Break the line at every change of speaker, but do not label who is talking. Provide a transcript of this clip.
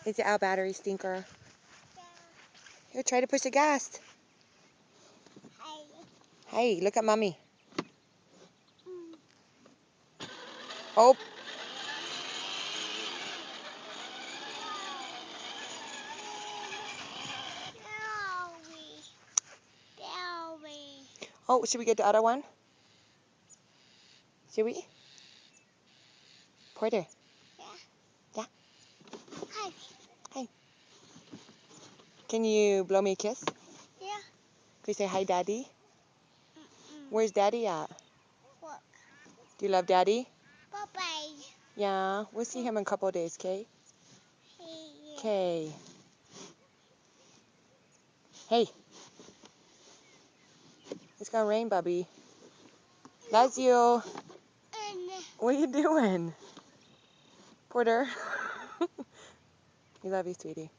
Is it our battery stinker? Here, try to push the gas. Hey, look at mommy. Oh. Oh, should we get the other one? Should we? Porter. Yeah. Hi. Can you blow me a kiss?
Yeah.
Can you say hi, Daddy? Where's Daddy at?
Look.
Do you love Daddy?
Bye-bye.
Yeah. We'll see him in a couple of days, okay? Okay. Hey. It's gonna rain, Bubby. That's you. What are you doing? Porter. We love you, sweetie.